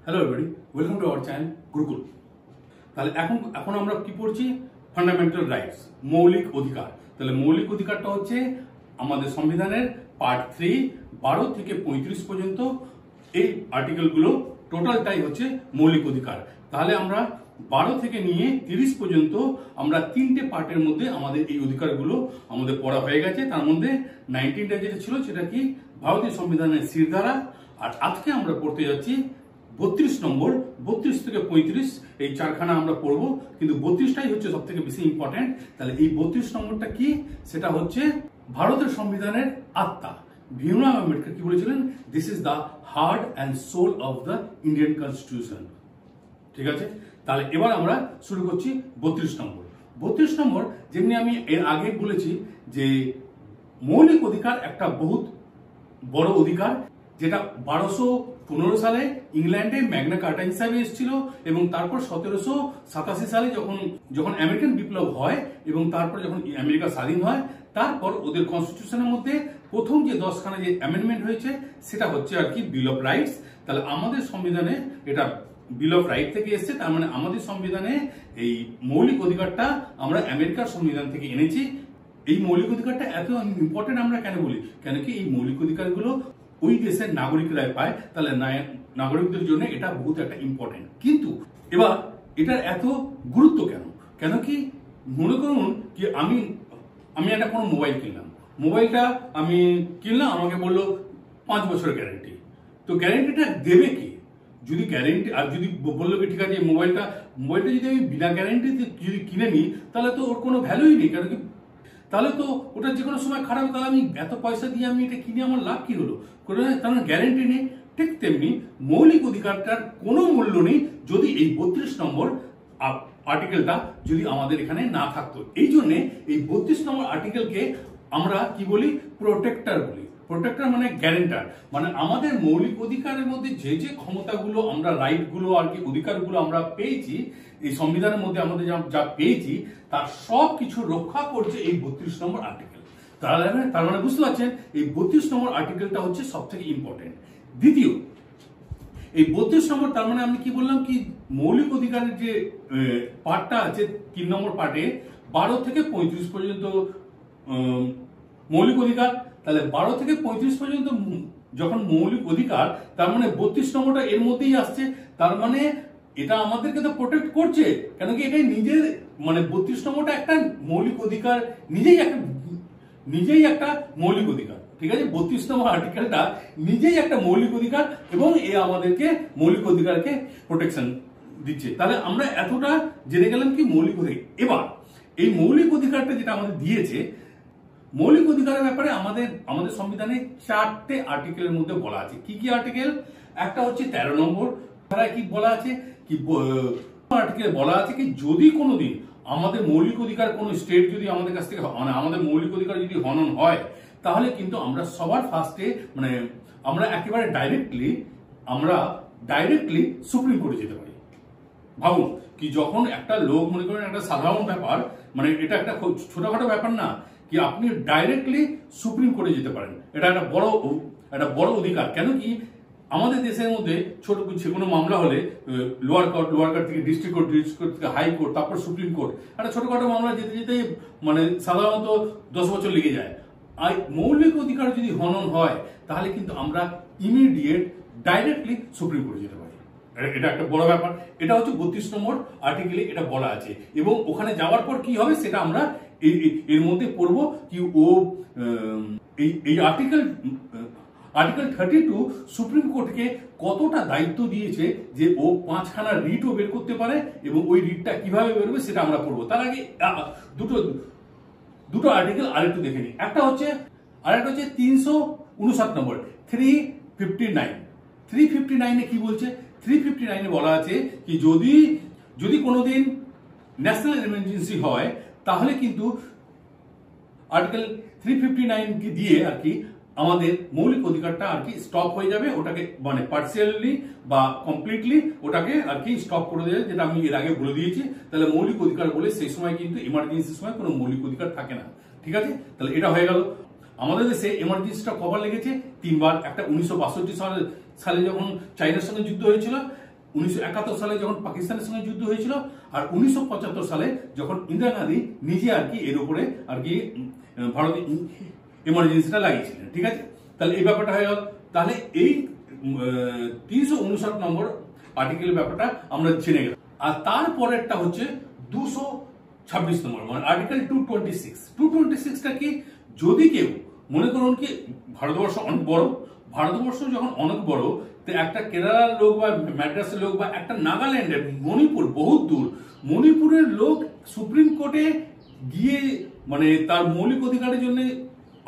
Hello everybody, welcome to our channel Gurukul. তাহলে এখন আমরা কি পড়ছি? ফান্ডামেন্টাল রাইটস, মৌলিক অধিকার। তাহলে মৌলিক অধিকারটা হচ্ছে আমাদের সংবিধানের পার্ট 3 12 থেকে 35 পর্যন্ত এই আর্টিকেলগুলো টোটালটাই হচ্ছে মৌলিক অধিকার। তাহলে আমরা 12 থেকে নিয়ে 30 পর্যন্ত আমরা 3টে পার্টের মধ্যে আমাদের এই অধিকারগুলো আমাদের পড়া হয়ে গেছে। তার মধ্যে 19টা যেটা ছিল সেটা কি ভারতীয় সংবিধানের শিরধারা। আর আজকে আমরা পড়তে যাচ্ছি 32 নম্বর। 32 থেকে 35 এই চারখানা আমরা পড়বো, কিন্তু 32টাই হচ্ছে সব থেকে বেশি ইম্পর্টেন্ট। তাহলে এই 32 নম্বরটা কি? সেটা হচ্ছে ভারতের সংবিধানের আত্মা। ভীমরাও আম্বেদকর কি বলেছিলেন? This is the heart and soul of the Indian constitution. ঠিক আছে, তাহলে এবার আমরা শুরু করছি 32 নম্বর। 32 নম্বর যেমনি আমি এর আগে বলেছি যে মৌলিক অধিকার একটা বহুত বড় অধিকার, যেটা 1215 সালে ইংল্যান্ডে ম্যাগনা কার্টা হিসাবে এসেছিল এবং তারপর 1787 সালে যখন আমেরিকান বিপ্লব হয় এবং তারপর যখন আমেরিকা স্বাধীন হয়, তারপর ওদের কনস্টিটিউশনের মধ্যে প্রথম যে 10খানা যে অ্যামেন্ডমেন্ট হয়েছে সেটা হচ্ছে আর কি বিল অফ রাইটস। তাহলে আমাদের সংবিধানে এটা বিল অফ রাইট থেকে এসছে। তার মানে আমাদের সংবিধানে এই মৌলিক অধিকারটা আমরা আমেরিকার সংবিধান থেকে এনেছি। এই মৌলিক অধিকারটা এত ইম্পর্টেন্ট আমরা কেন বলি? কেন কি এই মৌলিক অধিকারগুলো ওই দেশের নাগরিকরাই পায়। তাহলে নাগরিকদের জন্য এটা বহুত একটা ইম্পর্টেন্ট। কিন্তু এবার এটার এত গুরুত্ব কেন? কেন কি মনে করুন কি আমি একটা কোনো মোবাইল কিনলাম, মোবাইলটা আমি কিনলাম, আমাকে বললো 5 বছরের গ্যারেন্টি। তো গ্যারেন্টিটা দেবে কি? যদি গ্যারেন্টি আর যদি বললো কি ঠিক আছে মোবাইলটা যদি আমি বিনা গ্যারেন্টিতে যদি কিনে নিই তাহলে তো ওর কোনো ভ্যালুই নেই। কেন কি তাহলে তো ওটা যে কোনো সময় খারাপ, তাহলে আমি এত পয়সা দিয়ে আমি এটা কিনে আমার লাভ কি হলো? কারণ গ্যারেন্টি নেই। ঠিক তেমনি মৌলিক অধিকারটার কোনো মূল্য নেই যদি এই 32 নম্বর আর্টিকেলটা যদি আমাদের এখানে না থাকতো। এই জন্যে এই 32 নম্বর আর্টিকেলকে আমরা কি বলি? প্রোটেক্টর বলি। প্রোটেক্টর মানে গ্যারেন্টার, মানে আমাদের মৌলিক অধিকারের মধ্যে যে যে ক্ষমতাগুলো আমরা রাইটগুলো আর কি অধিকারগুলো আমরা পেয়েছি এই সংবিধানের মধ্যে আমাদের যা পেয়েছি তার সব কিছু রক্ষা করছে এই 32 নম্বর আর্টিকেল। তার মানে বুঝতে পারছেন এই 32 নম্বর আর্টিকেলটা হচ্ছে সব থেকে ইম্পর্টেন্ট। দ্বিতীয়, এই 32 নম্বর তার মানে আমি কি বললাম কি মৌলিক অধিকারের যে পার্টটা আছে 3 নম্বর পার্টে 12 থেকে 35 পর্যন্ত মৌলিক অধিকার। তাহলে 12 থেকে 35 পর্যন্ত যখন মৌলিক অধিকার, তার মানে 32 নম্বরটা এর মধ্যেই আসছে। তার মানে এটা আমাদেরকে তো প্রোটেক্ট করছে। কেন কি এটাই নিজের মানে 32 নম্বরটা একটা মৌলিক অধিকার, নিজেই একটা মৌলিক অধিকার। ঠিক আছে, 32 নম্বর আর্টিকেলটা নিজেই একটা মৌলিক অধিকার এবং এ আমাদেরকে মৌলিক অধিকারকে প্রোটেকশন দিচ্ছে। তাহলে আমরা এতটা জেনে গেলাম কি মৌলিক অধিকার। এবার এই মৌলিক অধিকারটা যেটা আমাদের দিয়েছে, মৌলিক অধিকারের ব্যাপারে আমাদের সংবিধানে 4টে আর্টিকেলের মধ্যে বলা আছে। কি কি আর্টিকেল? একটা হচ্ছে 13 নম্বর ধারায় কি বলা আছে কি আর্টিকেলে বলা আছে কি যদি কোনোদিন আমাদের মৌলিক অধিকার কোন স্টেট যদি আমাদের কাছ থেকে মানে আমাদের মৌলিক অধিকার যদি হনন হয় তাহলে কিন্তু আমরা সবার ফার্স্টে মানে আমরা একেবারে ডাইরেক্টলি সুপ্রিম কোর্টে যেতে পারি। ভাবুন কি যখন একটা লোক মনে করেন একটা সাধারণ ব্যাপার, মানে এটা একটা ছোটখাটো ব্যাপার না, কি আপনি ডাইরেক্টলি সুপ্রিম কোর্টে যেতে পারেন। এটা একটা বড় অধিকার। কেন কি আমাদের দেশের মধ্যে ছোট যে কোনো মামলা হলে লোয়ার কোর্ট থেকে ডিস্ট্রিক্ট কোর্ট থেকে হাইকোর্ট, তারপর সুপ্রিম কোর্ট, একটা ছোটখাটো মামলা যেতে মানে সাধারণত 10 বছর লেগে যায়। আর মৌলিক অধিকার যদি হনন হয় তাহলে কিন্তু আমরা ইমিডিয়েট ডাইরেক্টলি সুপ্রিম কোর্টে যেতে পারি। এটা একটা বড় ব্যাপার। এটা হচ্ছে 32 নম্বর আর্টিকেলে এটা বলা আছে এবং ওখানে যাওয়ার পর কি হবে সেটা আমরা এর মধ্যে পড়বো কি এই আর্টিকেল 32 সুপ্রিম কোর্টকে কতটা দায়িত্ব দিয়েছে যে ও 5খানা রিটও বের করতে পারে এবং ওই রিটটা কিভাবে বেরোবে সেটা আমরা পড়বো। তার আগে দুটো আর্টিকেল আরেকটু দেখে নিই। আরেকটা হচ্ছে 359 নম্বর 359 কি বলছে? 359 বলা আছে কি যদি কোনোদিন ন্যাশনাল এমার্জেন্সি হয় তাহলে কিন্তু আর্টিকেল 359 কে দিয়ে আর কি আমাদের মৌলিক অধিকারটা আর কি স্টপ হয়ে যাবে। ওটাকে মানে পার্সিয়ালি বা কমপ্লিটলি ওটাকে আর কি স্টপ করে দেবে, যেটা আমি এর আগে বলে দিয়েছি। তাহলে মৌলিক অধিকার বলে সেই সময় কিন্তু ইমার্জেন্সির সময় কোনো মৌলিক অধিকার থাকে না। ঠিক আছে, তাহলে এটা হয়ে গেল। আমাদের দেশে এমার্জেন্সিটা কবার লেগেছে? 3বার। একটা 1962 সালে যখন চাইনার সঙ্গে যুদ্ধ হয়েছিল, 1971 সালে যখন পাকিস্তানের সঙ্গে যুদ্ধ হয়েছিল, আর 1975 সালে যখন ইন্দিরা গান্ধী নিজে আর কি এর উপরে আর কি ভারতে ইমার্জেন্সিটা লাগিয়েছিলেন। ঠিক আছে, তাহলে এই ব্যাপারটা হয়ে গেল। তাহলে এই 359 নম্বর আর্টিকেলের ব্যাপারটা আমরা জেনে গেলাম। আর তারপরেরটা হচ্ছে 226 নম্বর, মানে আর্টিকেল 226টা কি, যদি কেউ মনে করুন কি ভারতবর্ষ অনেক বড়, ভারতবর্ষ যখন অনেক বড়, তো একটা কেরালার লোক বা ম্যাড্রাসের লোক বা একটা নাগাল্যান্ডের, মণিপুর বহুত দূর, মণিপুরের লোক সুপ্রিম কোর্টে গিয়ে মানে তার মৌলিক অধিকারের জন্য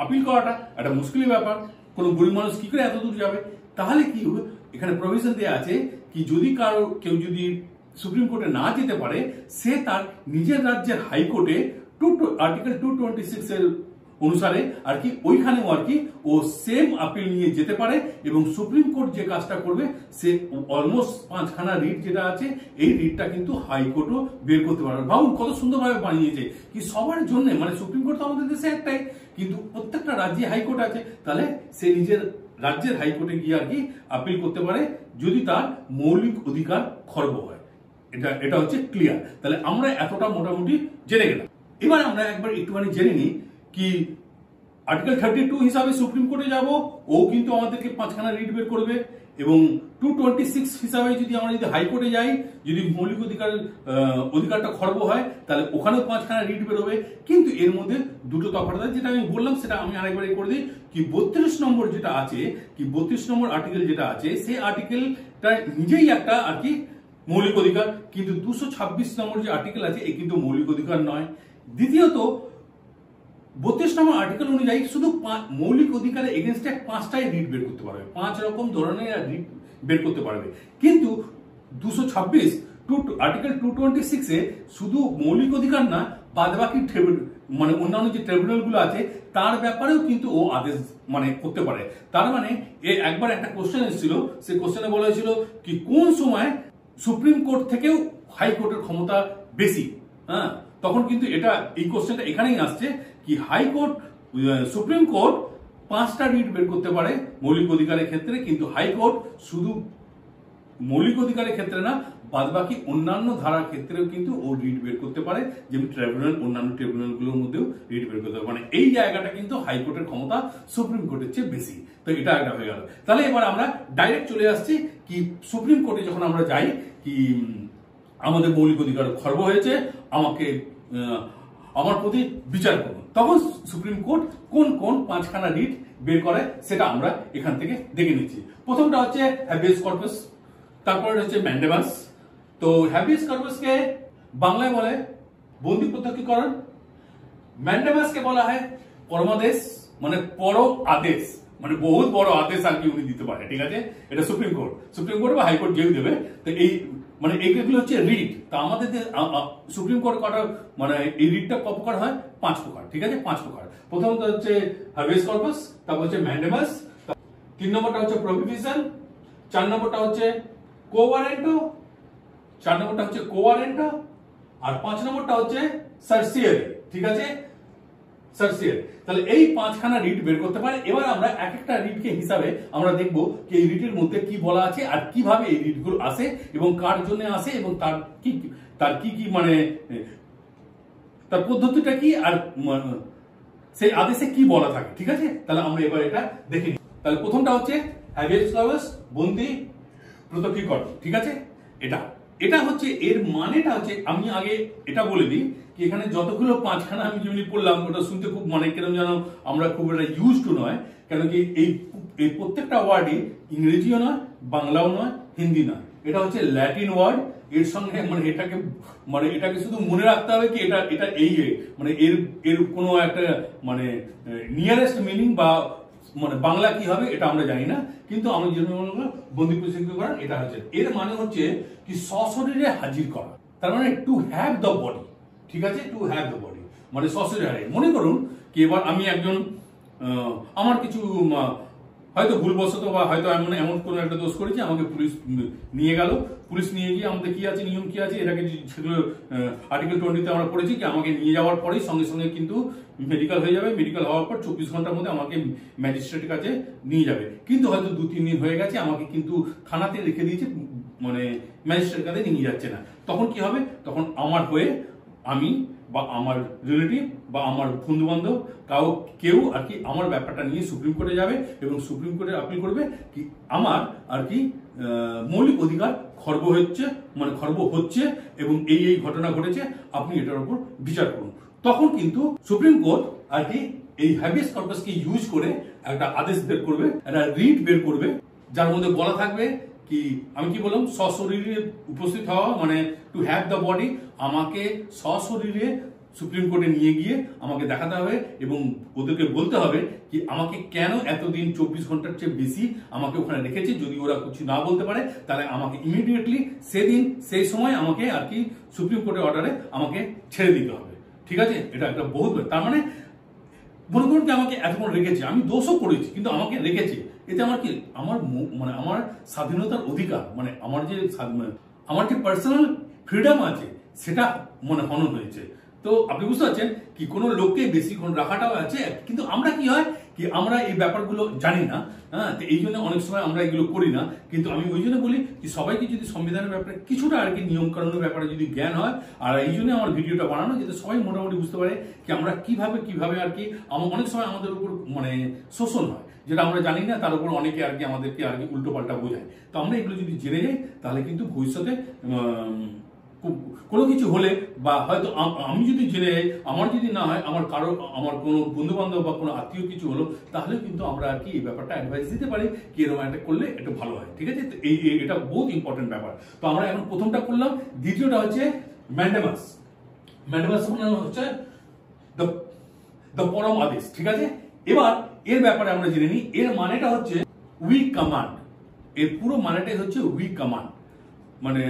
আপিল করাটা একটা মুশকিলের ব্যাপার। কোনো গরিব মানুষ কি করে এত দূর যাবে? তাহলে কি হবে, এখানে প্রভিশন দেওয়া আছে কি যদি কেউ যদি সুপ্রিম কোর্টে না যেতে পারে, সে তার নিজের রাজ্যের হাইকোর্টে আর্টিকেল 226 এর অনুসারে আর কি ওইখানেও আর কি ও সেম আপিল নিয়ে যেতে পারে, এবং সুপ্রিম কোর্ট যে কাজটা করবে, সে অলমোস্ট 5খানা রিট যেটা আছে, এই রিটটা কিন্তু হাইকোর্টও বের করতে পারবে। ভাবুন কত সুন্দরভাবে বানিয়েছে কি সবার জন্য, মানে সুপ্রিম কোর্ট তো আমাদের দেশে একটাই, কিন্তু প্রত্যেকটা রাজ্যে হাইকোর্ট আছে। তাহলে সে নিজের রাজ্যের হাইকোর্টে গিয়ে আর কি আপিল করতে পারে যদি তার মৌলিক অধিকার খর্ব হয়। এটা হচ্ছে ক্লিয়ার। তাহলে আমরা এতটা মোটামুটি জেনে গেলাম। এবার আমরা একবার একটুখানি জেনে নিই কি আর্টিকেল 32 হিসাবে সুপ্রিম কোর্টে যাব, ও কিন্তু আমাদেরকে 5খানা রিট বের করবে, এবং 226 হিসাবে যদি আমরা হাইকোর্টে যাই, যদি মৌলিক অধিকারটা খর্ব হয়, তাহলে ওখানেও 5খানা রিট বেরোবে। কিন্তু এর মধ্যে দুটো তফাৎ আছে, যেটা আমি বললাম সেটা আমি আরেকবার করে দিই কি 32 নম্বর যেটা আছে, কি 32 নম্বর আর্টিকেল যেটা আছে, সেই আর্টিকেলটা নিজেই একটা আর কি মৌলিক অধিকার, কিন্তু 226 নম্বর যে আর্টিকেল আছে এ কিন্তু মৌলিক অধিকার নয়। দ্বিতীয়ত 32 নম্বর আর্টিকেল অনুযায়ী শুধু মৌলিক অধিকারের এগেনস্টে 5টাই রিট বের করতে পারবে, 5 রকম ধরনের রিট বের করতে পারবে। কিন্তু 226 আর্টিকেল 226 এ শুধু মৌলিক অধিকার না, বাদবাকি মানে অন্যান্য যে ট্রাইব্যুনাল গুলো আছে তার ব্যাপারেও কিন্তু ও আদেশ মানে করতে পারে। তার মানে একবার একটা কোশ্চেন এসেছিল, সেই কোশ্চেনে বলা হয়েছিল কি কোন সময় সুপ্রিম কোর্ট থেকেও হাইকোর্টের ক্ষমতা বেশি। হ্যাঁ, তখন কিন্তু এটা এই কোশ্চেনটা এখানেই আসছে কি হাইকোর্ট সুপ্রিম কোর্ট 5টা রিট বের করতে পারে মৌলিক অধিকারের ক্ষেত্রে, কিন্তু হাইকোর্ট শুধু মৌলিক অধিকারের ক্ষেত্রে না, বাদবাকি অন্যান্য ধারার ক্ষেত্রেও কিন্তু ও রিট বের করতে পারে, যেমন ট্রাইব্যুনাল, অন্যান্য ট্রাইব্যুনালগুলোর মধ্যেও রিট বের করতে পারে। মানে এই জায়গাটা কিন্তু হাইকোর্টের ক্ষমতা সুপ্রিম কোর্টের চেয়ে বেশি। তো এটা একটা হয়ে গেল। তাহলে এবার আমরা ডাইরেক্ট চলে আসছি কি সুপ্রিম কোর্টে যখন আমরা যাই কি আমাদের মৌলিক অধিকার খর্ব হয়েছে, আমার প্রতি বিচার করুন, তখন সুপ্রিম কোর্ট কোন কোন 5খানা রিট বের করে সেটা আমরা এখান থেকে দেখে নিচ্ছি। প্রথমটা হচ্ছে হ্যাবিয়াস কর্পাস, তারপরে হচ্ছে ম্যান্ডেবাস। তো হ্যাবিয়াস কর্পাসকে বাংলায় বলে বন্দি প্রত্যক্ষীকরণ, ম্যান্ডেবাসকে বলা হয় পরমাদেশ, মানে পর আদেশ, মানে বহুত বড় আদেশ আর কি উনি দিতে পারে। ঠিক আছে, এটা সুপ্রিম কোর্ট বা হাইকোর্ট যেও দেবে। তো এই মানে এইগুলো হচ্ছে রিট। তা আমাদের যে সুপ্রিম কোর্ট কটা মানে এই রিটটা ক প্রকার হয়? 5 প্রকার। ঠিক আছে, 5 প্রকার। প্রথমত হচ্ছে হ্যাবিয়াস কর্পাস, তারপর হচ্ছে ম্যান্ডেবাস, 3 নম্বরটা হচ্ছে প্রহিবিশন, 4 নম্বরটা হচ্ছে কোয়ারেন্টো, আর 5 নম্বরটা হচ্ছে সার্সিয়ারি। ঠিক আছে, সার্সিয়ারি। তাহলে এই 5খানা রিট বের করতে পারে। এবার আমরা এক একটা রিটকে হিসাবে আমরা দেখবো যে এই রিটের মধ্যে কি বলা আছে আর কিভাবে এই রিটগুলো আসে এবং কার জন্য আসে এবং তার কি মানে তার পদ্ধতিটা কি আর সেই আদেশে কি বলা থাকে। ঠিক আছে, তাহলে আমরা এবার এটা দেখে নিই। তাহলে প্রথমটা হচ্ছে হ্যাবিয়াস কর্পাস, বন্দি প্রত্যক্ষীকরণ। ঠিক আছে, এটা হচ্ছে এর মানেটা হচ্ছে, আমি আগে এটা বলে দিই কি এখানে যতগুলো 5খানা আমি যেমনি পড়লাম ওটা শুনতে খুব মানে কেন যেন আমরা খুব এটা ইউজ টু নয়, কেন কি এই প্রত্যেকটা ওয়ার্ডই ইংরেজিও নয়, বাংলাও নয়, হিন্দি নয়, এটা হচ্ছে ল্যাটিন ওয়ার্ড। এর সঙ্গে মানে এটাকে শুধু মনে রাখতে হবে কি এটা এই মানে এর কোনো একটা মানে নিয়ারেস্ট মিনিং বা মানে বাংলা কি হবে এটা আমরা জানি না, কিন্তু আমি যে বন্দি প্রত্যক্ষীকরণ এটা হচ্ছে এর মানে হচ্ছে কি সশরীরে হাজির করা। তার মানে টু হ্যাভ দ্য বডি। ঠিক আছে, টু হ্যাভ দ্য বডি মানে সশরীরে। মনে করুন কি এবার আমি একজন আমার কিছু হয়তো ভুলবশত বা হয়তো এমন কোনো একটা দোষ করেছি, আমাকে পুলিশ নিয়ে গেল। পুলিশ নিয়ে গিয়ে আমাদের কি আছে, নিয়ম কি আছে, এটাকে সেগুলো আর্টিকেল 20 আমরা পড়েছি কি আমাকে নিয়ে যাওয়ার পরেই সঙ্গে সঙ্গে কিন্তু মেডিকেল হয়ে যাবে। মেডিকেল হওয়ার পর 24 ঘন্টার মধ্যে আমাকে ম্যাজিস্ট্রেটের কাছে নিয়ে যাবে। কিন্তু হয়তো 2-3 দিন হয়ে গেছে, আমাকে কিন্তু থানাতে রেখে দিয়েছে মানে ম্যাজিস্ট্রেট কাছে নিয়ে যাচ্ছে না, তখন কি হবে? তখন আমার হয়ে আমি বা আমার রিলেটিভ বা আমার বন্ধু বান্ধব কেউ আর কি আমার ব্যাপারটা নিয়ে সুপ্রিম কোর্টে যাবে এবং সুপ্রিম কোর্টে আপিল করবে কি আমার আর কি মৌলিক অধিকার খর্ব হচ্ছে এবং এই ঘটনা ঘটেছে, আপনি এটার উপর বিচার করুন। তখন কিন্তু সুপ্রিম কোর্ট আর কি এই হ্যাবিয়াস কর্পাসকে ইউজ করে একটা আদেশ বের করবে, একটা রিট বের করবে, যার মধ্যে বলা থাকবে কি আমি কি বললাম, সশরীরে উপস্থিত হওয়া, মানে টু হ্যাভ দ্য বডি, আমাকে সশরীরে সুপ্রিম কোর্টে নিয়ে গিয়ে আমাকে দেখাতে হবে এবং ওদেরকে বলতে হবে কি আমাকে কেন এতদিন 24 ঘন্টার চেয়ে বেশি আমাকে ওখানে রেখেছে। যদি ওরা কিছু না বলতে পারে তাহলে আমাকে ইমিডিয়েটলি সেই সময় আমাকে আর কি সুপ্রিম কোর্টের অর্ডারে আমাকে ছেড়ে দিতে হবে। ঠিক আছে, এটা একটা বহুত, তার মানে মনে করুন কি আমাকে এতক্ষণ রেখেছে, আমি দোষও করেছি কিন্তু আমাকে রেখেছে, এতে আমার কি আমার স্বাধীনতার অধিকার, মানে আমার যে পার্সোনাল ফ্রিডম আছে সেটা হনন হয়েছে। তো আপনি বুঝতে পারছেন কি কোনো লোককে বেশিক্ষণ রাখাটাও আছে, কিন্তু আমরা কি হয় কি আমরা এই ব্যাপারগুলো জানি না, হ্যাঁ, তো এই জন্য অনেক সময় আমরা এগুলো করি না। কিন্তু আমি ওই জন্য বলি কি সবাইকে যদি সংবিধানের ব্যাপারে কিছুটা আর কি নিয়ম কানুনের ব্যাপারে যদি জ্ঞান হয়, আর এই জন্য আমার ভিডিওটা বানানো, যাতে সবাই মোটামুটি বুঝতে পারে কি আমরা কিভাবে আর কি অনেক সময় আমাদের উপর শোষণ হয় যেটা আমরা জানি না, তার উপর অনেকে আর কি আমাদেরকে আর কি উল্টো পাল্টা বোঝায়। তো আমরা এগুলো যদি জেনে যাই তাহলে কিন্তু ভবিষ্যতে কোনো কিছু হলে বা হয়তো আমি যদি জেনে যাই, আমার যদি না হয়, আমার কোনো বন্ধু বান্ধব বা কোনো আত্মীয় কিছু হলো, তাহলে কিন্তু আমরা আর কি এই ব্যাপারটা অ্যাডভাইস দিতে পারি কি এরকম একটা করলে এটা ভালো হয়। ঠিক আছে, এটা বহুত ইম্পর্টেন্ট ব্যাপার। তো আমরা এখন প্রথমটা করলাম, দ্বিতীয়টা হচ্ছে ম্যান্ডেমাস। ম্যান্ডেমাস মানে হচ্ছে দ্য পরম আদেশ। ঠিক আছে, এবার এর ব্যাপারে আমরা জেনে নিই। এর মানেটা হচ্ছে উই কমান্ড, এর পুরো মানেটাই হচ্ছে উই কমান্ড, মানে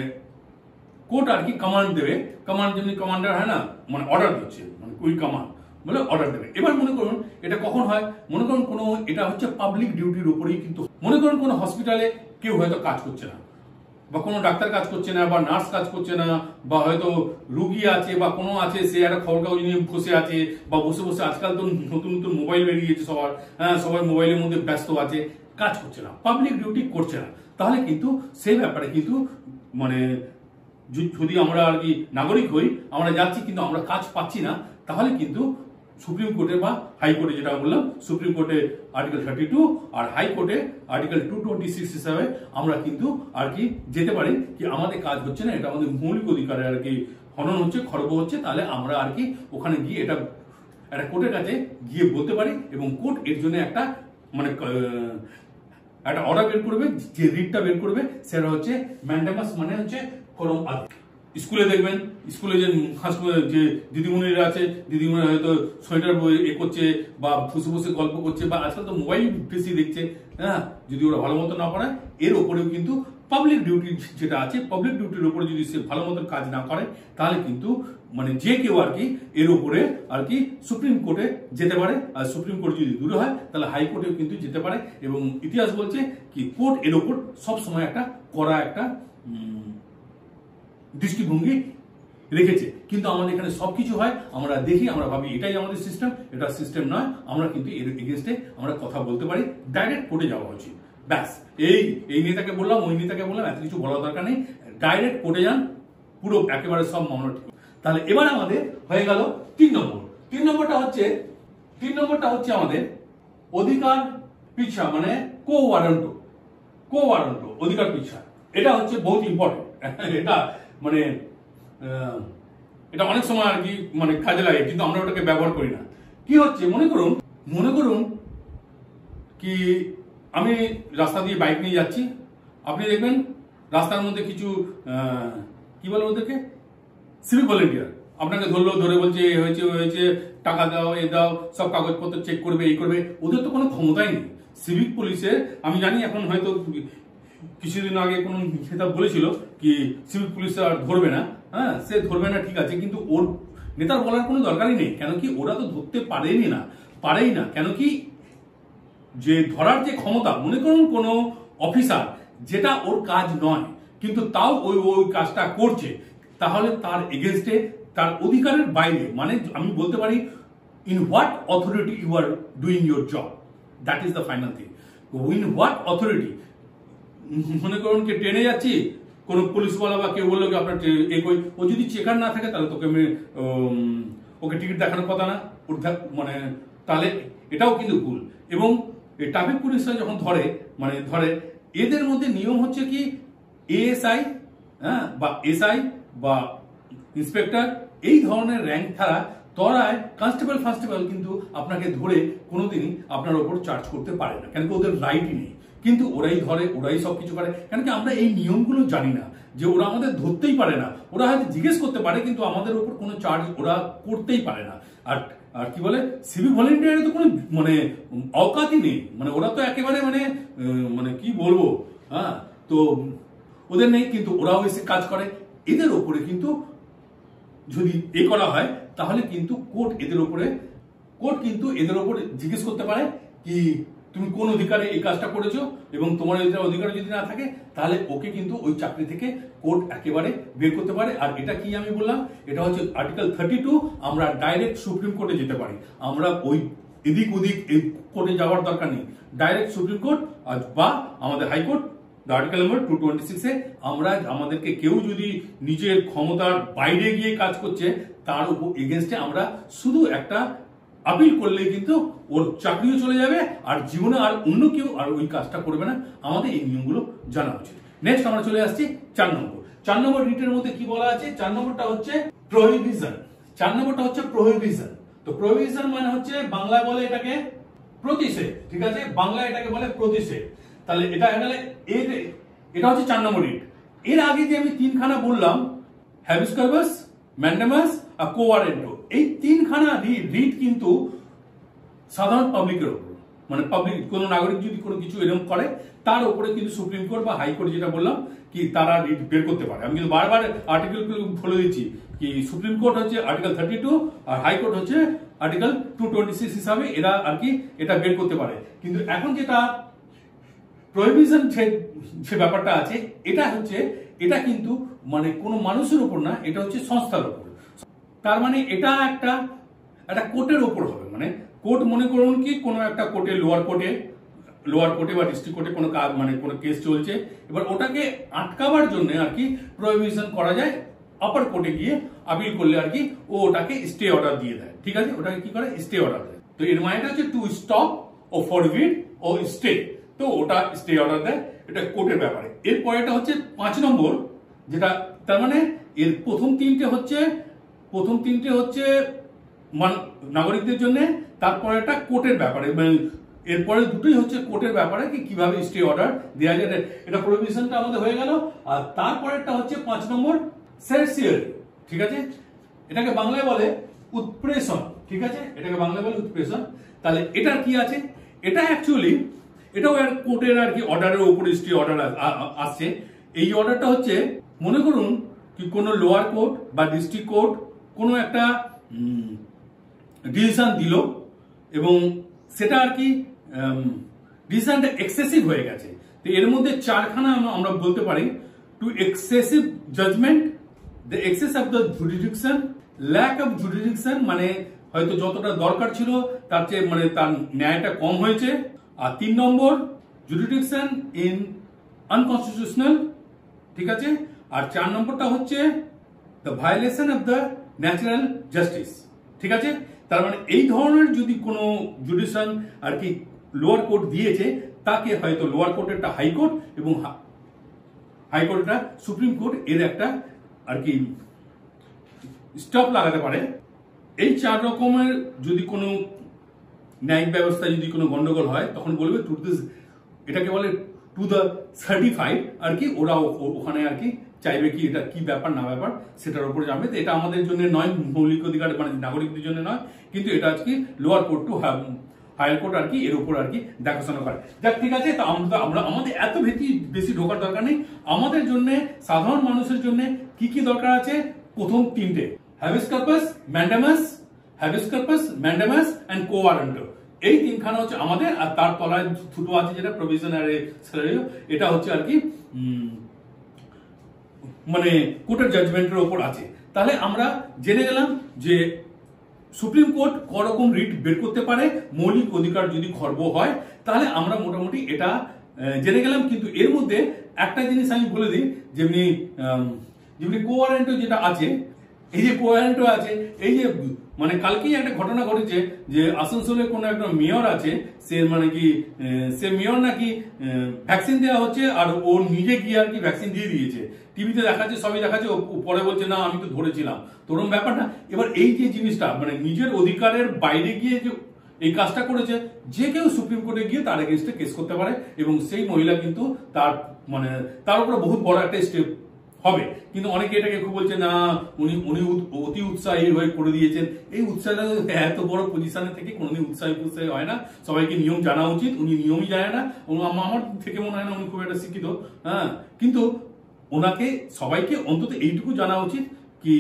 কোর্ট আর কি কমান্ড দেবে, কমান্ড যেমনি কমান্ডার হয় না, মানে অর্ডার দিচ্ছে, মানে উই কমান্ড বলে অর্ডার দেবে। এবার মনে করুন এটা কখন হয়, মনে করুন এটা হচ্ছে পাবলিক ডিউটির উপরেই, কিন্তু মনে করুন কোনো হসপিটালে কেউ হয়তো কাজ করছে না, বা কোনো ডাক্তার কাজ করছে না, বা নার্স কাজ করছে না, বা হয়তো রুগী আছে বা কোনো আছে, সে একটা খবর কাগজ নিয়ে বসে আছে, বা বসে বসে, আজকাল তো নতুন নতুন মোবাইল বেরিয়েছে সবার, হ্যাঁ, সবাই মোবাইলের মধ্যে ব্যস্ত আছে, কাজ করছে না, পাবলিক ডিউটি করছে না, তাহলে কিন্তু সেই ব্যাপারে কিন্তু যদি আমরা আর কি নাগরিক হই, আমরা যাচ্ছি কিন্তু আমরা কাজ পাচ্ছি না, তাহলে কিন্তু সুপ্রিম কোর্টে বা হাইকোর্টে, যেটা বললাম, সুপ্রিম কোর্টে আর্টিকেল 32 আর হাইকোর্টে আর্টিকেল 226 হিসাবে আমরা কিন্তু আর কি যেতে পারি কি আমাদের কাজ হচ্ছে না, এটা আমাদের মৌলিক অধিকারে আর কি হনন হচ্ছে, খর্ব হচ্ছে, তাহলে আমরা আর কি ওখানে গিয়ে এটা কোর্টের কাছে গিয়ে বলতে পারি এবং কোর্ট এর জন্য একটা অর্ডার বের করবে, যে রিটটা বের করবে সেটা হচ্ছে ম্যান্ডেমাস, মানে হচ্ছে পরম আদেশ। স্কুলে দেখবেন, স্কুলে যে দিদিমণিরা আছে, দিদিমণি হয়তো সোয়েটার করছে বা ফুসে ফুসে গল্প করছে, বা আজকাল তো মোবাইল বেশি দেখছে, হ্যাঁ, যদি ওরা ভালো মতো না পড়ায়, এর ওপরেও কিন্তু পাবলিক ডিউটি যেটা আছে, পাবলিক ডিউটির উপরে যদি সে ভালো মতো কাজ না করে, তাহলে কিন্তু যে কেউ আর কি এর উপরে আর কি সুপ্রিম কোর্টে যেতে পারে, আর সুপ্রিম কোর্ট যদি দূরে হয় তাহলে হাইকোর্টেও কিন্তু যেতে পারে। এবং ইতিহাস বলছে কি কোর্ট এর উপর সবসময় একটা কড়া একটা দৃষ্টিভঙ্গি রেখেছে। কিন্তু আমাদের এখানে সবকিছু হয়, আমরা দেখি, আমরা ভাবি এটাই আমাদের সিস্টেম, এটা সিস্টেম নয়, আমরা কিন্তু এর এগেনস্টে আমরা কথা বলতে পারি, ডাইরেক্ট কোর্টে যাওয়া উচিত। ব্যাস, এই নেতাকে বললাম, ওই নেতাকে বললাম, এত কিছু বলার দরকার নেই, ডাইরেক্ট কোর্টে যান, পুরো একেবারে সব মামলা ঠিক। তাহলে এবার আমাদের হয়ে গেল 3 নম্বর। 3 নম্বরটা হচ্ছে আমাদের অধিকার পিছা, মানে কো-ওয়ারেন্ট অধিকার পিছা। এটা হচ্ছে বহুত ইম্পর্টেন্ট। এটা অনেক সময় আর কি কাজে লাগে, কিন্তু আমরা ওটাকে ব্যবহার করি না। কি হচ্ছে, মনে করুন কি আমি রাস্তা দিয়ে বাইক নিয়ে যাচ্ছি, আপনি দেখবেন রাস্তার মধ্যে কিছু কি বলে ওদেরকে, সিভিক ভলেন্টিয়ার আপনাকে ধরে বলছে হয়েছে, টাকা দাও, দাও, সব কাগজপত্র চেক করবে, এই করবে। ওদের তো কোনো ক্ষমতাই নেই। সিভিক পুলিশের আমি জানি, এখন হয়তো কিছুদিন আগে কোনো নেতা বলেছিল কি সিভিক পুলিশ আর ধরবে না, হ্যাঁ, সে ধরবে না, ঠিক আছে, কিন্তু ওর নেতার বলার কোনো দরকারই নেই। কেন কি ওরা তো ধরতে পারেই না, কেন কি যে ধরার যে ক্ষমতা, মনে করুন কোনো অফিসার যেটা ওর কাজ নয়, কিন্তু তাও ওই কাজটা করছে, তাহলে তার এগেনস্টে, তার অধিকারের বাইরে, মানে আমি বলতে পারি in what authority you are doing your job, that is the final thing. In what authority, মনে করুন কি ট্রেনে যাচ্ছি, কোনো পুলিশওয়ালা বা কেউ বললো কি আপনার ও যদি চেকার না থাকে তাহলে তোকে ওকে টিকিট দেখানোর কথা না, মানে তাহলে এটাও কিন্তু ভুল। এবং এই ট্রাফিক পুলিশরা যখন ধরে এদের মধ্যে নিয়ম হচ্ছে কি এএসআই বা এসআই বা ইন্সপেক্টর এই ধরনের র্যাঙ্ক ছাড়া তরায় কনস্টেবল ফার্স্টেবল কিন্তু আপনাকে ধরে কোনোদিনই আপনার ওপর চার্জ করতে পারে না, কেন কি ওদের রাইটই নেই। কিন্তু ওরাই ধরে, ওরাই সবকিছু করে, কেন কি আমরা এই নিয়মগুলো জানি না যে ওরা আমাদের ধরতেই পারে না। ওরা হয়তো জিজ্ঞেস করতে পারে কিন্তু আমাদের উপর কোনো চার্জ ওরা করতেই পারে না। আর আর কি বলে সিভিক ভলেন্টিয়ারে তো কোনো মানে অকাতই নেই, মানে ওরা তো একেবারে মানে কি বলবো, তো ওদের নেই, কিন্তু ওরাও এসে কাজ করে। এদের ওপরে কিন্তু যদি করা হয় তাহলে কিন্তু কোর্ট কিন্তু এদের ওপরে জিজ্ঞেস করতে পারে কি তুমি কোন অধিকারে এই কাজটা করেছো, এবং তোমার অধিকার যদি না থাকে তাহলে ওকে কিন্তু ওই চাকরি থেকে কোর্ট একেবারে বের করতে পারে। আর এটা কি আমি বললাম, এটা হচ্ছে আর্টিকেল 32। আমরা ডাইরেক্ট সুপ্রিম কোর্টে যেতে পারি, আমরা ওই এদিক ওদিক এই কোর্টে যাওয়ার দরকার নেই। ডাইরেক্ট সুপ্রিম কোর্ট বা আমাদের হাইকোর্ট আর্টিকেল নম্বর 226-এ আমরা আমাদেরকে কেউ যদি নিজের ক্ষমতার বাইরে গিয়ে কাজ করছে তার উপর এগেনস্টে আমরা শুধু একটা আপিল করলেই কিন্তু ওর চাকরিও চলে যাবে, আর জীবনে আর অন্য কেউ আর ওই কাজটা করবে না। আমাদের এই নিয়মগুলো জানা উচিত। নেক্সট আমরা চলে আসছি 4 নম্বর। 4 নম্বর রিটের মধ্যে কি বলা আছে? 4 নম্বরটা হচ্ছে প্রহিবিশন। 4 নম্বরটা হচ্ছে প্রহিবিশন। তো প্রহিবিশন মানে হচ্ছে বাংলায় বলে এটাকে প্রতিষেধ, ঠিক আছে, বাংলায় এটাকে বলে প্রতিষেধ। তাহলে এটা হচ্ছে 4 নম্বর রিট। এর আগে যে আমি 3খানা বললাম, হ্যাবিস কর্পাস, ম্যান্ডামাস আর কো ওয়ারেন্টো, এই 3খানা রিট কিন্তু সাধারণ পাবলিকের উপর, মানে পাবলিক কোন নাগরিক যদি কোনো কিছু এরকম করে তার উপরে কিন্তু সুপ্রিম কোর্ট বা হাইকোর্ট যেটা বললাম কি তারা রিট বের করতে পারে। আমি কিন্তু বারবার আর্টিকেল বলে দিচ্ছি কি সুপ্রিম কোর্ট হচ্ছে আর্টিকেল 32 আর হাইকোর্ট হচ্ছে আর্টিকেল 226 হিসাবে এরা আর কি এটা বের করতে পারে। কিন্তু এখন যেটা প্রহিবিশন যে ব্যাপারটা আছে এটা কিন্তু মানে কোনো মানুষের উপর না, এটা হচ্ছে সংস্থার উপর। তার মানে এটা একটা কোর্টের উপর হবে, মানে কোর্ট মনে করুন কি কোনো একটা কোর্টে লোয়ার কোর্টে বা ডিস্ট্রিক্ট কোর্টে কোনো মানে কোনো কেস চলছে, এবার ওটাকে আটকাবার জন্য আর কি প্রহিবিশন করা যায়। আপার কোর্টে গিয়ে আপিল করলে আর কি ওটাকে স্টে অর্ডার দিয়ে দেয়, ঠিক আছে, ওটাকে কি করে স্টে অর্ডার দেয়। তো এর মানেটা হচ্ছে টু স্টপ ও ফরবিড ও স্টে, তো ওটা স্টে অর্ডার দেয়, এটা কোর্টের ব্যাপারে। এর পরেটা হচ্ছে 5 নম্বর, যেটা তার মানে এর প্রথম তিনটে হচ্ছে নাগরিকদের জন্য, তারপরে একটা কোর্টের ব্যাপারে, এরপরে দুটোই হচ্ছে কোর্টের ব্যাপারে কি কিভাবে স্টে অর্ডার দেওয়া যায়। এটা প্রহিবিশনটা আমাদের হয়ে গেল। আর তারপরেরটা হচ্ছে 5 নম্বর সেরসিয়ারি, ঠিক আছে, এটাকে বাংলায় বলে উৎপ্রেষণ, ঠিক আছে, এটাকে বাংলায় বলে উৎপ্রেষণ। তাহলে এটার কি আছে? এটা অ্যাকচুয়ালি এটাও কোর্টের আর কি অর্ডারের উপরে স্টে অর্ডার আসছে। এই অর্ডারটা হচ্ছে মনে করুন কি কোনো লোয়ার কোর্ট বা ডিস্ট্রিক্ট কোর্ট কোনো একটা ডিসিশন দিল এবং সেটা আর কি ডিসিশনটা এক্সেসিভ হয়ে গেছে। তো এর মধ্যে 4খানা আমরা বলতে পারি: two excessive judgment, the excess of the jurisdiction, lack of jurisdiction মানে হয়তো যতটা দরকার ছিল তার চেয়ে মানে তার ন্যায়টা কম হয়েছে। আর 3 নম্বর জুডিডিকশন ইন আনকনস্টিটিউশনাল, ঠিক আছে। আর 4 নম্বরটা হচ্ছে the violation of the natural justice, ঠিক আছে। তার মানে এই ধরনের যদি কোনো জুডিশন আর কি লোয়ার কোর্ট দিয়েছে তাকে হয়তো লোয়ার কোর্টেরটা হাইকোর্ট এবং হাইকোর্টটা সুপ্রিম কোর্ট এর একটা আর কি স্টপ লাগাতে পারে। এই 4 রকমের যদি কোনো ন্যায়িক ব্যবস্থা যদি কোনো গন্ডগোল হয় তখন বলবে এটাকে বলে টু দ্য সার্টিফাইড আর কি, ওরা ওখানে আর কি চাইবে কি এটা কি ব্যাপার না ব্যাপার সেটার উপরে যাবে। তো এটা আমাদের জন্য নয়, মৌলিক অধিকার মানে নাগরিকদের জন্য নয়, কিন্তু এটা আজকে lower court to higher court আর কি এর উপর আর কি দেখাশোনা করে। যাক, ঠিক আছে। তো আমরা আমাদের এত বেশি ঢোকার দরকার নেই। আমাদের জন্য সাধারণ মানুষের জন্য কি কি দরকার আছে? প্রথম 3টে: habeas corpus, mandamus and quo warranto. এই 3খানা হচ্ছে আমাদের। আর তার তলায় দুটো আছে যেটা প্রভিশনারি স্যালারিও, এটা হচ্ছে আর কি মানে কোর্টের জাজমেন্টের উপর আছে। তাহলে আমরা জেনে গেলাম যে সুপ্রিম কোর্ট করকম রিট বের করতে পারে মৌলিক অধিকার যদি খর্ব হয়, তাহলে আমরা মোটামুটি এটা জেনে গেলাম। কিন্তু এর মধ্যে একটা জিনিস আমি বলে দিই, যেমনি যেমনি কোয়ারেন্টো যেটা আছে, এই যে কোয়ারেন্টো আছে, এই যে মানে কালকেই একটা ঘটনা ঘটেছে যে আসানসোলে কোনো একটা মেয়র আছে, সে মানে কি সে মেয়র নাকি ভ্যাকসিন দেওয়া হচ্ছে আর ও নিজে গিয়ে আর কি ভ্যাকসিন দিয়ে দিয়েছে। টিভিতে দেখাচ্ছে, সবই দেখাচ্ছে, ও পরে বলছে না আমি তো ধরেছিলাম। তোরম ব্যাপার না। এবার এই যে জিনিসটা মানে নিজের অধিকারের বাইরে গিয়ে যে এই কাজটা করেছে, যে কেউ সুপ্রিম কোর্টে গিয়ে তার এগেনস্টে কেস করতে পারে এবং সেই মহিলা কিন্তু তার মানে তার উপরে বহুত বড় একটা স্টেপ হবে। কিন্তু অনেকে এটাকে খুব বলছে না উনি উনি অতি উৎসাহী হয়ে করে দিয়েছেন। এই উৎসাহটা এত বড় পজিশনে থেকে কোনোদিন উৎসাহী হয় না। সবাইকে নিয়ম জানা উচিত। উনি নিয়মই জানে না। আমার থেকে মনে হয় না উনি খুব একটা শিক্ষিত। হ্যাঁ, কিন্তু ওনাকে সবাইকে অন্তত এইটুকু জানা উচিত কি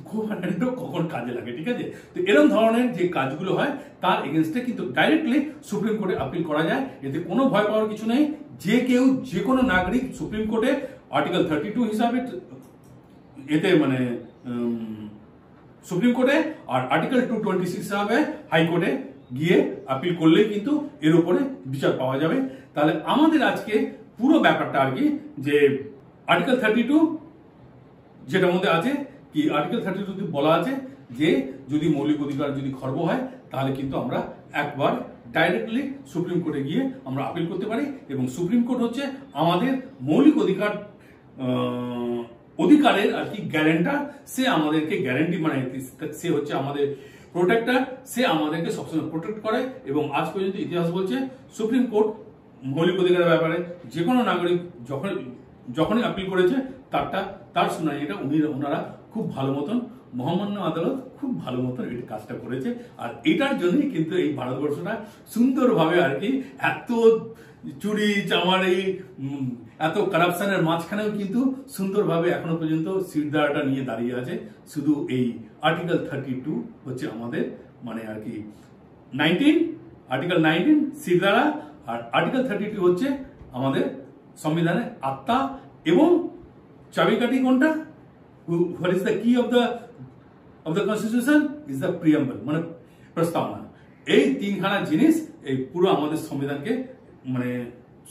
কোয়ারেন্টো কখন কাজে লাগে। ঠিক আছে, তো এরকম ধরনের যে কাজগুলো হয় তার এগেনস্টে কিন্তু ডাইরেক্টলি সুপ্রিম কোর্টে আপিল করা যায়। এতে কোনো ভয় পাওয়ার কিছু নেই। যে কেউ যে কোনো নাগরিক সুপ্রিম কোর্টে আর্টিকেল 32 হিসাবে এতে মানে সুপ্রিম কোর্টে আর আর্টিকেল 226 হিসাবে হাইকোর্টে গিয়ে আপিল করলেই কিন্তু এর উপরে বিচার পাওয়া যাবে। তাহলে আমাদের আজকে পুরো ব্যাপারটা আর কি যে আর্টিকেল 32 যেটার মধ্যে আছে কি, আর্টিকেল 32 বলা আছে যে যদি মৌলিক অধিকার যদি খর্ব হয় তাহলে কিন্তু আমরা একবার ডাইরেক্টলি সুপ্রিম কোর্টে গিয়ে আমরা আপিল করতে পারি এবং সুপ্রিম কোর্ট হচ্ছে আমাদের মৌলিক অধিকারের আর কি গ্যারান্টার। সে আমাদেরকে গ্যারান্টি মানে সে হচ্ছে আমাদের প্রোটেক্টর। সে আমাদেরকে সবসময় প্রোটেক্ট করে এবং আজ পর্যন্ত ইতিহাস বলছে সুপ্রিম কোর্ট মৌলিক অধিকারের ব্যাপারে যে কোনো নাগরিক যখনই আপিল করেছে তার শুনানিটা ওনারা খুব ভালো মতন, মহামান্য আদালত খুব ভালো মতন এই কাজটা করেছে। আর এটার জন্যই কিন্তু এই ভারতবর্ষটা সুন্দরভাবে আর কি এত চুরি চামারি এত কারাপশনের মাঝখানেও কিন্তু সুন্দরভাবে এখনো পর্যন্ত সিটদাঁড়াটা নিয়ে দাঁড়িয়ে আছে। শুধু এই আর্টিকেল 32 হচ্ছে আমাদের মানে আর কি আর্টিকেল 19 সিটদাঁড়া, আর আর্টিকেল 32 হচ্ছে আমাদের সংবিধানের আত্মা এবং চাবিকাঠি কোনটা, what is the key of the constitution is the preamble মানে প্রস্তাবনা। এই তিনখানা জিনিস এই পুরো আমাদের সংবিধানকে মানে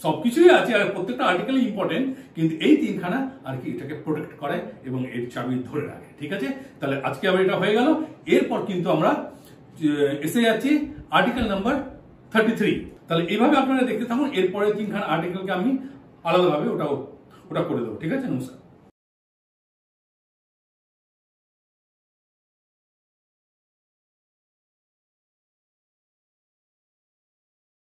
সবকিছুই আছে আর প্রত্যেকটা আর্টিকেল ইম্পর্টেন্ট, কিন্তু এই তিনখানা আর কি এটাকে প্রোটেক্ট করে এবং এর চাবি ধরে রাখে। ঠিক আছে, তাহলে আজকে আবার এটা হয়ে গেল। এরপর কিন্তু আমরা এসে যাচ্ছি আর্টিকেল নাম্বার 33। তাহলে এইভাবে আপনারা দেখতে থাকুন। এরপরে তিনখানা আর্টিকেলকে আমি আলাদাভাবে ওটা করে দেবো। ঠিক আছে, নমস্কার।